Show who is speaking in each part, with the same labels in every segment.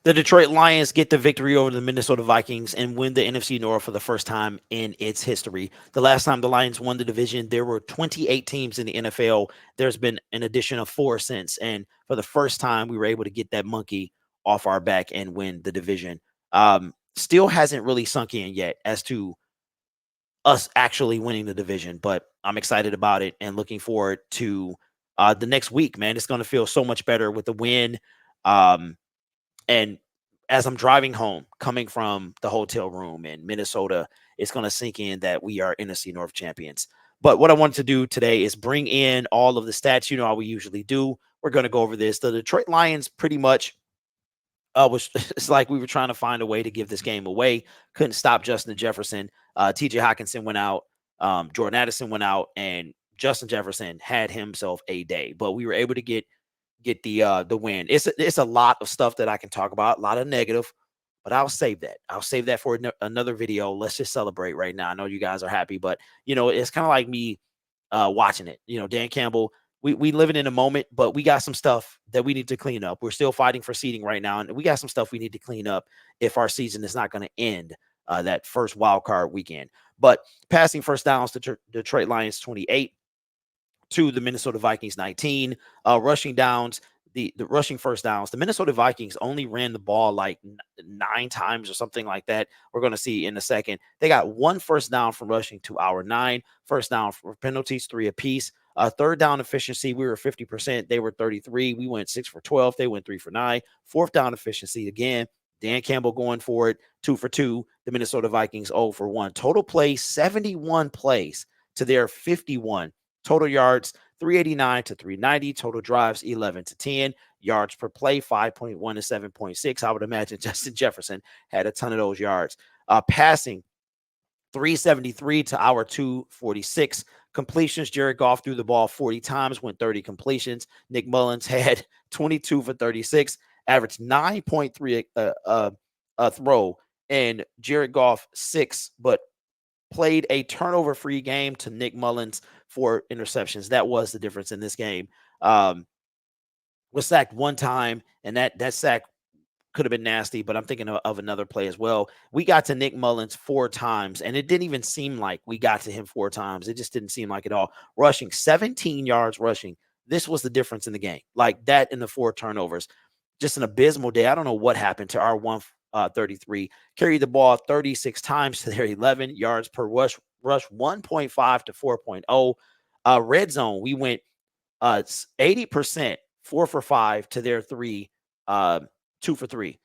Speaker 1: The Detroit Lions get the victory over the Minnesota Vikings and win the NFC North for the first time in its history. The last time the Lions won the division, there were 28 teams in the NFL. There's been an addition of 4 since. And for the first time, we were able to get that monkey off our back and win the division. Still hasn't really sunk in yet as to us actually winning the division, but I'm excited about it and looking forward to the next week, man. It's going to feel so much better with the win. Um, and as I'm driving home, coming from the hotel room in Minnesota, it's going to sink in that we are NFC North champions. But what I wanted to do today is bring in all of the stats. You know how we usually do. We're going to go over this. The Detroit Lions pretty much was it's like we were trying to find a way to give this game away. Couldn't stop Justin Jefferson. TJ Hawkinson went out. Jordan Addison went out, and Justin Jefferson had himself a day. But we were able to get the win. It's a lot of stuff that I can talk about, a lot of negative, but I'll save that. I'll save that for another video. Let's just celebrate right now. I know you guys are happy, but it's kind of like me watching it. Dan Campbell. We living in a moment, but we got some stuff that we need to clean up. We're still fighting for seeding right now, and we got some stuff we need to clean up if our season is not going to end that first wild card weekend. But passing first downs to Detroit Lions 28 to the Minnesota Vikings 19. Rushing downs, the rushing first downs. The Minnesota Vikings only ran the ball like 9 times or something like that. We're going to see in a second. They got 1 first down from rushing to our 9. First down for penalties, 3 apiece. Third down efficiency, we were 50%. They were 33. We went 6 for 12. They went 3 for 9. Fourth down efficiency again. Dan Campbell going for it, 2 for 2. The Minnesota Vikings 0 for 1. Total plays, 71 plays to their 51. Total yards, 389 to 390. Total drives, 11 to 10. Yards per play, 5.1 to 7.6. I would imagine Justin Jefferson had a ton of those yards. Passing, 373 to our 246. Completions, Jared Goff threw the ball 40 times, went 30 completions. Nick Mullins had 22 for 36, averaged 9.3 a throw, and Jared Goff 6, but played a turnover-free game to Nick Mullins 4 interceptions. That was the difference in this game. Was sacked 1 time, and that sack could have been nasty, but I'm thinking of another play as well. We got to Nick Mullins 4 times, and it didn't even seem like we got to him 4 times. It just didn't seem like it all. Rushing, 17 yards rushing. This was the difference in the game. Like that and the 4 turnovers. Just an abysmal day. I don't know what happened to our 133. Carried the ball 36 times to their 11 yards per rush 1.5 to 4.0. Red zone, we went 80%, 4 for 5 to their 3, 2 for 3.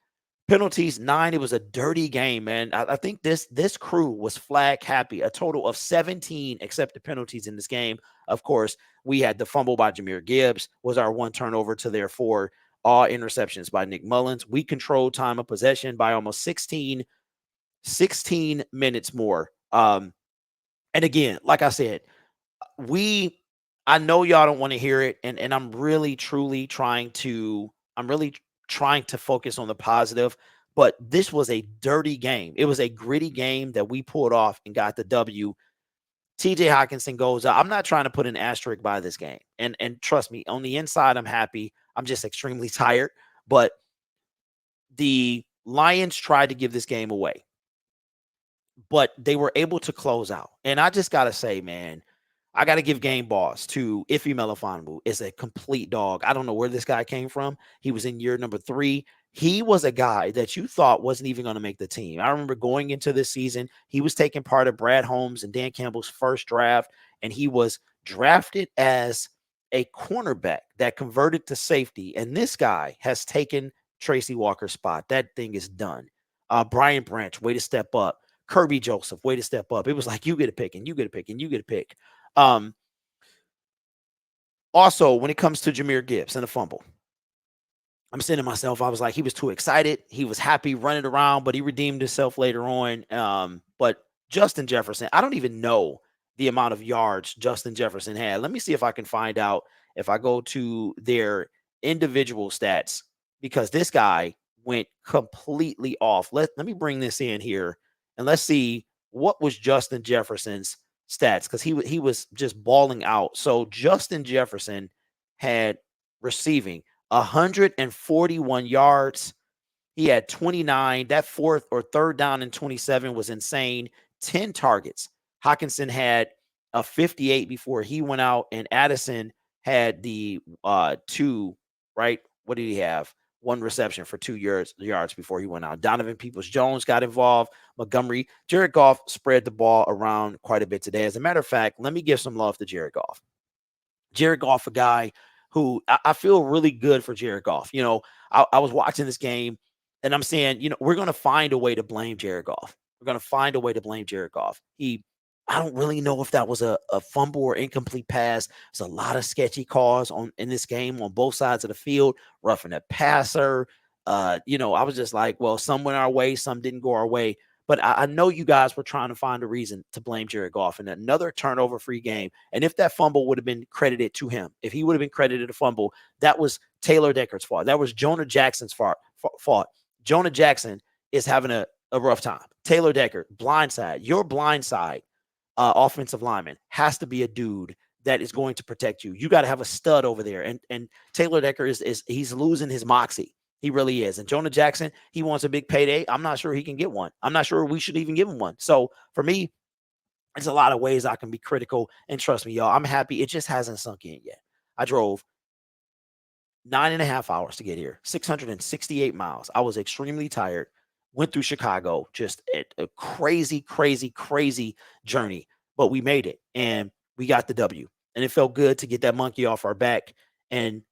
Speaker 1: Penalties, 9. It was a dirty game, man. I think this crew was flag happy. A total of 17 accepted penalties in this game. Of course, we had the fumble by Jahmyr Gibbs, was our 1 turnover to their 4. All interceptions by Nick Mullins. We controlled time of possession by almost 16 minutes more. And again, like I said, I know y'all don't want to hear it, and I'm really truly trying to focus on the positive, but this was a dirty game. It was a gritty game that we pulled off and got the W. TJ Hawkinson goes out. I'm not trying to put an asterisk by this game. And trust me, on the inside, I'm happy. I'm just extremely tired. But the Lions tried to give this game away, but they were able to close out. And I just got to say, man, I got to give game boss to Ife Melifonwu. Is a complete dog. I don't know where this guy came from. He was in year number 3. He was a guy that you thought wasn't even going to make the team. I remember going into this season, he was taking part of Brad Holmes and Dan Campbell's first draft, and he was drafted as a cornerback that converted to safety. And this guy has taken Tracy Walker's spot. That thing is done. Brian Branch, way to step up. Kirby Joseph, way to step up. It was like, you get a pick, and you get a pick, and you get a pick. Also, when it comes to Jahmyr Gibbs and the fumble, I'm saying to myself, I was like, he was too excited. He was happy running around, but he redeemed himself later on. But Justin Jefferson, I don't even know the amount of yards Justin Jefferson had. Let me see if I can find out if I go to their individual stats, because this guy went completely off. Let me bring this in here and let's see what was Justin Jefferson's stats, because he was just balling out. So Justin Jefferson had receiving 141 yards. He had 29. That fourth or third down and 27 was insane. 10 targets. Hawkinson had a 58 before he went out, and Addison had the 2, right? What did he have? 1 reception for 2 yards before he went out. Donovan Peoples-Jones got involved. Montgomery. Jared Goff spread the ball around quite a bit today. As a matter of fact, let me give some love to Jared Goff. Jared Goff, a guy who I feel really good for Jared Goff. You know, I was watching this game and I'm saying, you know, we're going to find a way to blame Jared Goff. We're going to find a way to blame Jared Goff. I don't really know if that was a fumble or incomplete pass. There's a lot of sketchy calls in this game on both sides of the field, roughing the passer. You know, I was just like, well, some went our way, some didn't go our way. But I know you guys were trying to find a reason to blame Jared Goff in another turnover-free game. And if that fumble would have been credited to him, if he would have been credited a fumble, that was Taylor Decker's fault. That was Jonah Jackson's fault. Jonah Jackson is having a rough time. Taylor Decker, blindside. Your blindside offensive lineman has to be a dude that is going to protect you. You got to have a stud over there. And Taylor Decker is he's losing his moxie. He really is. And Jonah Jackson, he wants a big payday. I'm not sure he can get one. I'm not sure we should even give him one. So for me, there's a lot of ways I can be critical. And trust me, y'all, I'm happy. It just hasn't sunk in yet. I drove 9.5 hours to get here, 668 miles. I was extremely tired. Went through Chicago, just a crazy, crazy, crazy journey. But we made it and we got the W. And it felt good to get that monkey off our back and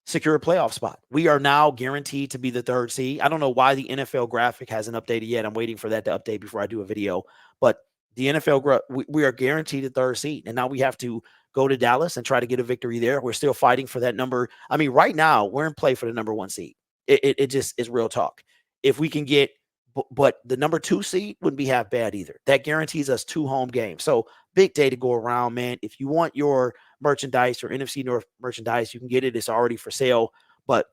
Speaker 1: secure a playoff spot. We are now guaranteed to be the 3rd seed. I don't know why the NFL graphic hasn't updated yet. I'm waiting for that to update before I do a video. But the NFL, we are guaranteed the 3rd seed. And now we have to go to Dallas and try to get a victory there. We're still fighting for that number. I mean, right now, we're in play for the number 1 seed. It just is real talk. If we can get, but the number 2 seed wouldn't be half bad either. That guarantees us 2 home games. So big day to go around, man. If you want your merchandise or NFC North merchandise, you can get it. It's already for sale. But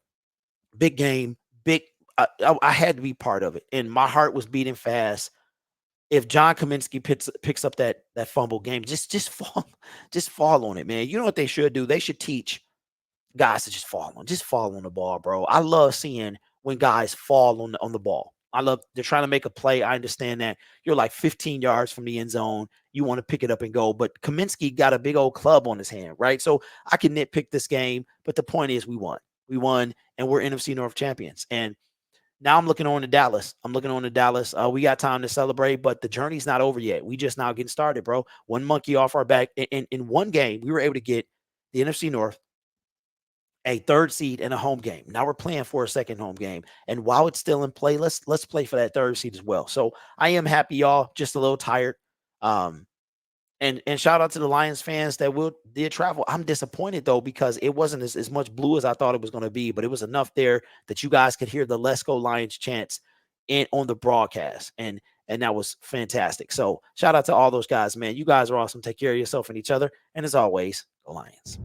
Speaker 1: big game, big. I had to be part of it, and my heart was beating fast. If John Kaminsky picks up that fumble game, just fall on it, man. You know what they should do? They should teach guys to just fall on the ball, bro. I love seeing when guys fall on the ball. They're trying to make a play. I understand that you're like 15 yards from the end zone. You want to pick it up and go. But Kaminsky got a big old club on his hand, right? So I can nitpick this game. But the point is we won. We won, and we're NFC North champions. And now I'm looking on to Dallas. We got time to celebrate, but the journey's not over yet. We just now getting started, bro. One monkey off our back. In one game, we were able to get the NFC North, a 3rd seed, and a home game. Now we're playing for a 2nd home game. And while it's still in play, let's play for that 3rd seed as well. So I am happy, y'all. Just a little tired. And shout out to the Lions fans that did travel. I'm disappointed though, because it wasn't as much blue as I thought it was going to be, but it was enough there that you guys could hear the Let's Go Lions chants on the broadcast. And that was fantastic. So shout out to all those guys, man. You guys are awesome. Take care of yourself and each other. And as always, go Lions.